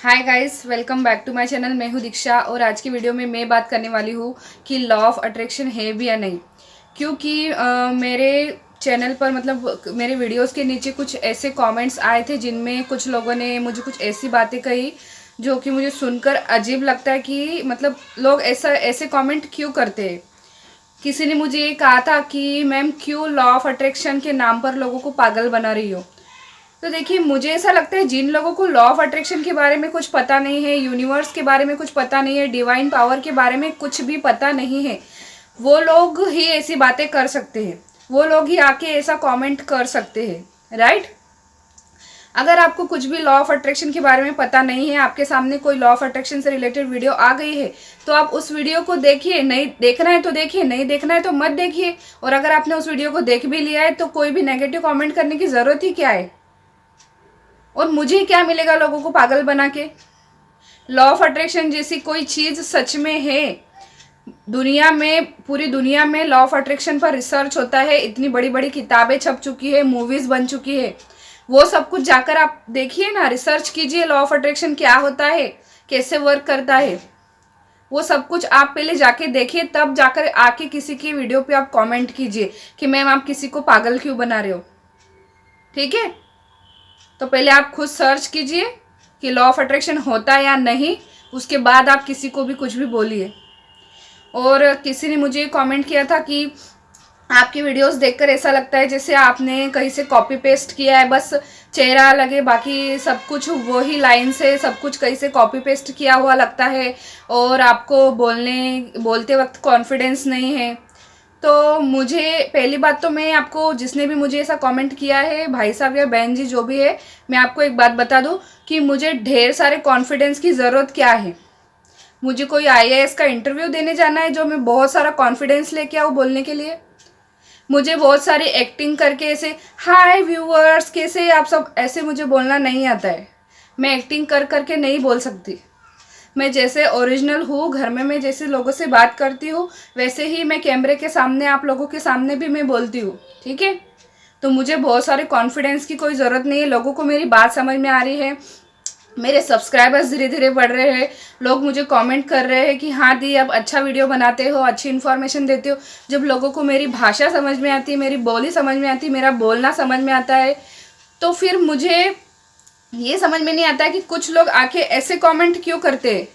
Hi guys, welcome back to my channel. मैं हूँ दीक्षा और आज की वीडियो में मैं बात करने वाली हूँ कि लॉ ऑफ अट्रैक्शन है भी या नहीं। क्योंकि मेरे चैनल पर मेरे वीडियोस के नीचे कुछ ऐसे कमेंट्स आए थे जिनमें कुछ लोगों ने मुझे कुछ ऐसी बातें कही जो कि मुझे सुनकर अजीब लगता है कि लोग ऐसे कमेंट क्यों करते हैं। किसी ने मुझे ये कहा था कि मैम क्यों लॉ ऑफ अट्रैक्शन के नाम पर लोगों को पागल बना रही हो। तो देखिए, मुझे ऐसा लगता है जिन लोगों को लॉ ऑफ अट्रैक्शन के बारे में कुछ पता नहीं है, यूनिवर्स के बारे में कुछ पता नहीं है, डिवाइन पावर के बारे में कुछ भी पता नहीं है, वो लोग ही ऐसी बातें कर सकते हैं। वो लोग ही आके ऐसा कमेंट कर सकते हैं, राइट। अगर आपको कुछ भी लॉ ऑफ अट्रैक्शन के बारे में पता नहीं है, आपके सामने कोई लॉ ऑफ अट्रैक्शन से रिलेटेड वीडियो आ गई है तो आप उस वीडियो को देखिए। नहीं देखना है तो देखिए, नहीं देखना है तो मत देखिए। और अगर आपने उस वीडियो को देख भी लिया है तो कोई भी नेगेटिव कमेंट करने की ज़रूरत ही क्या है। और मुझे क्या मिलेगा लोगों को पागल बना के। लॉ ऑफ अट्रैक्शन जैसी कोई चीज़ सच में है दुनिया में, पूरी दुनिया में लॉ ऑफ अट्रैक्शन पर रिसर्च होता है। इतनी बड़ी बड़ी किताबें छप चुकी है, मूवीज़ बन चुकी है। वो सब कुछ जाकर आप देखिए ना, रिसर्च कीजिए लॉ ऑफ अट्रैक्शन क्या होता है, कैसे वर्क करता है। वो सब कुछ आप पहले जाके देखिए, तब जाकर आके किसी की वीडियो पे आप कमेंट कीजिए कि मैम आप किसी को पागल क्यों बना रहे हो। ठीक है, तो पहले आप खुद सर्च कीजिए कि लॉ ऑफ अट्रैक्शन होता है या नहीं, उसके बाद आप किसी को भी कुछ भी बोलिए। और किसी ने मुझे कमेंट किया था कि आपकी वीडियोस देखकर ऐसा लगता है जैसे आपने कहीं से कॉपी पेस्ट किया है, बस चेहरा लगे बाकी सब कुछ वही लाइन से, सब कुछ कहीं से कॉपी पेस्ट किया हुआ लगता है और आपको बोलते वक्त कॉन्फिडेंस नहीं है। तो मुझे पहली बात तो मैं आपको, जिसने भी मुझे ऐसा कमेंट किया है, भाई साहब या बहन जी जो भी है, मैं आपको एक बात बता दूं कि मुझे ढेर सारे कॉन्फिडेंस की ज़रूरत क्या है। मुझे कोई आईएएस का इंटरव्यू देने जाना है जो मैं बहुत सारा कॉन्फिडेंस लेके आऊँ बोलने के लिए। मुझे बहुत सारी एक्टिंग करके ऐसे हाय व्यूअर्स कैसे आप सब, ऐसे मुझे बोलना नहीं आता है। मैं एक्टिंग कर करके नहीं बोल सकती। मैं जैसे ओरिजिनल हूँ, घर में मैं जैसे लोगों से बात करती हूँ वैसे ही मैं कैमरे के सामने, आप लोगों के सामने भी मैं बोलती हूँ। ठीक है, तो मुझे बहुत सारे कॉन्फिडेंस की कोई ज़रूरत नहीं है। लोगों को मेरी बात समझ में आ रही है, मेरे सब्सक्राइबर्स धीरे धीरे बढ़ रहे हैं, लोग मुझे कमेंट कर रहे हैं कि हाँ दी अब अच्छा वीडियो बनाते हो, अच्छी इन्फॉर्मेशन देते हो। जब लोगों को मेरी भाषा समझ में आती है, मेरी बोली समझ में आती है, मेरा बोलना समझ में आता है, तो फिर मुझे ये समझ में नहीं आता है कि कुछ लोग आके ऐसे कमेंट क्यों करते हैं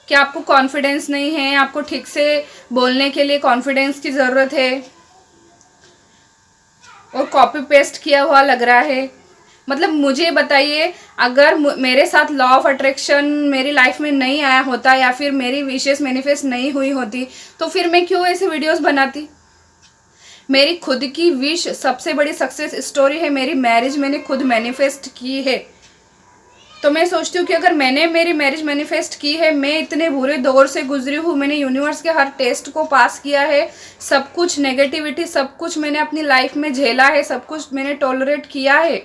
कि आपको कॉन्फिडेंस नहीं है, आपको ठीक से बोलने के लिए कॉन्फिडेंस की ज़रूरत है और कॉपी पेस्ट किया हुआ लग रहा है। मुझे बताइए, अगर मेरे साथ लॉ ऑफ अट्रैक्शन मेरी लाइफ में नहीं आया होता या फिर मेरी विशेष मैनिफेस्ट नहीं हुई होती तो फिर मैं क्यों ऐसे वीडियोस बनाती। मेरी खुद की विश सबसे बड़ी सक्सेस स्टोरी है, मेरी मैरिज मैंने खुद मैनिफेस्ट की है। तो मैं सोचती हूँ कि अगर मैंने मेरी मैरिज मैनिफेस्ट की है, मैं इतने बुरे दौर से गुजरी हूँ, मैंने यूनिवर्स के हर टेस्ट को पास किया है, सब कुछ नेगेटिविटी सब कुछ मैंने अपनी लाइफ में झेला है, सब कुछ मैंने टॉलरेट किया है।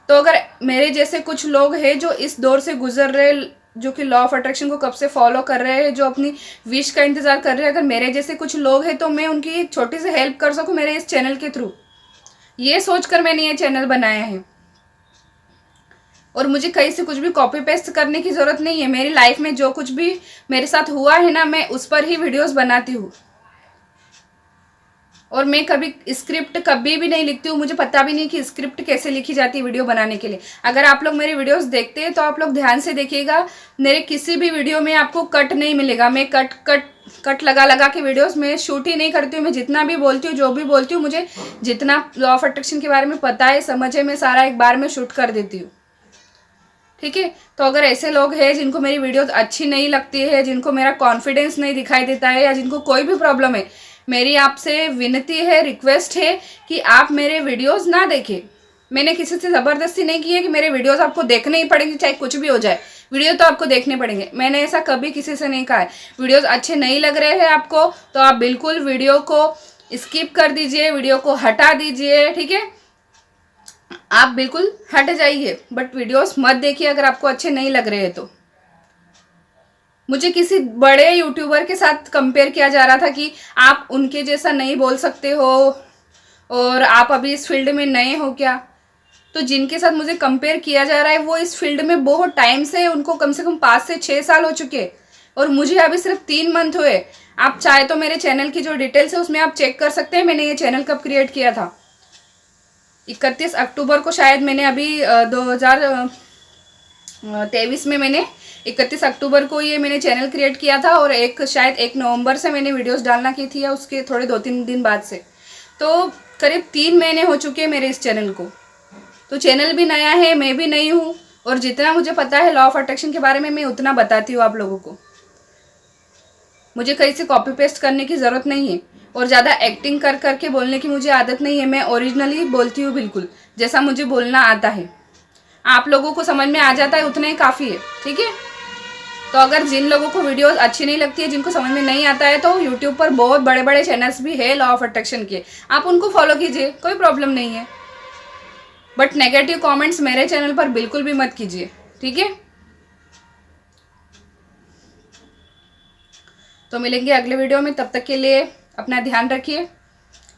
तो अगर मेरे जैसे कुछ लोग हैं जो इस दौर से गुजर रहे, जो कि लॉ ऑफ अट्रैक्शन को कब से फॉलो कर रहे हैं, जो अपनी विश का इंतज़ार कर रहे हैं, अगर मेरे जैसे कुछ लोग हैं तो मैं उनकी एक छोटी सी हेल्प कर सकूँ मेरे इस चैनल के थ्रू, ये सोचकर मैंने ये चैनल बनाया है। और मुझे कहीं से कुछ भी कॉपी पेस्ट करने की ज़रूरत नहीं है। मेरी लाइफ में जो कुछ भी मेरे साथ हुआ है ना, मैं उस पर ही वीडियोस बनाती हूँ। और मैं कभी स्क्रिप्ट कभी भी नहीं लिखती हूँ, मुझे पता भी नहीं कि स्क्रिप्ट कैसे लिखी जाती है वीडियो बनाने के लिए। अगर आप लोग मेरे वीडियोस देखते हैं तो आप लोग ध्यान से देखिएगा, मेरे किसी भी वीडियो में आपको कट नहीं मिलेगा। मैं कट लगा लगा के वीडियोस में शूट ही नहीं करती हूँ। मैं जितना भी बोलती हूँ, जो भी बोलती हूँ, मुझे जितना लॉ ऑफ अट्रैक्शन के बारे में पता है, समझ है, मैं सारा एक बार में शूट कर देती हूँ। ठीक है, तो अगर ऐसे लोग हैं जिनको मेरी वीडियोस अच्छी नहीं लगती है, जिनको मेरा कॉन्फिडेंस नहीं दिखाई देता है, या जिनको कोई भी प्रॉब्लम है, मेरी आपसे विनती है, रिक्वेस्ट है कि आप मेरे वीडियोस ना देखें। मैंने किसी से ज़बरदस्ती नहीं की है कि मेरे वीडियोस आपको देखने ही पड़ेंगे, चाहे कुछ भी हो जाए, वीडियो तो आपको देखने पड़ेंगे। मैंने ऐसा कभी किसी से नहीं कहा है। वीडियोस अच्छे नहीं लग रहे हैं आपको तो आप बिल्कुल वीडियो को स्किप कर दीजिए, वीडियो को हटा दीजिए। ठीक है, आप बिल्कुल हट जाइए, बट वीडियोस मत देखिए अगर आपको अच्छे नहीं लग रहे हैं तो। मुझे किसी बड़े यूट्यूबर के साथ कंपेयर किया जा रहा था कि आप उनके जैसा नहीं बोल सकते हो और आप अभी इस फील्ड में नए हो क्या। तो जिनके साथ मुझे कंपेयर किया जा रहा है वो इस फील्ड में बहुत टाइम से, उनको कम से कम 5 से 6 साल हो चुके हैं और मुझे अभी सिर्फ 3 मंथ हुए। आप चाहे तो मेरे चैनल की जो डिटेल्स है उसमें आप चेक कर सकते हैं मैंने ये चैनल कब क्रिएट किया था। 31 अक्टूबर को शायद मैंने अभी 2023 में मैंने 31 अक्टूबर को ये मैंने चैनल क्रिएट किया था और शायद 1 नवंबर से मैंने वीडियोस डालना की थी या उसके थोड़े 2-3 दिन बाद से। तो करीब 3 महीने हो चुके हैं मेरे इस चैनल को। तो चैनल भी नया है, मैं भी नई हूँ और जितना मुझे पता है लॉ ऑफ अट्रैक्शन के बारे में मैं उतना बताती हूँ आप लोगों को। मुझे कहीं से कॉपी पेस्ट करने की ज़रूरत नहीं है और ज़्यादा एक्टिंग कर करके बोलने की मुझे आदत नहीं है। मैं ओरिजिनली बोलती हूँ बिल्कुल जैसा मुझे बोलना आता है। आप लोगों को समझ में आ जाता है उतना ही काफ़ी है, ठीक है। तो अगर जिन लोगों को वीडियोस अच्छी नहीं लगती है, जिनको समझ में नहीं आता है, तो यूट्यूब पर बहुत बड़े बड़े चैनल्स भी है लॉ ऑफ अट्रैक्शन के, आप उनको फॉलो कीजिए, कोई प्रॉब्लम नहीं है। बट नेगेटिव कमेंट्स मेरे चैनल पर बिल्कुल भी मत कीजिए, ठीक है। तो मिलेंगे अगले वीडियो में, तब तक के लिए अपना ध्यान रखिए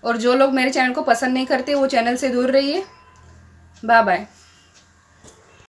और जो लोग मेरे चैनल को पसंद नहीं करते वो चैनल से दूर रहिए। Bye bye.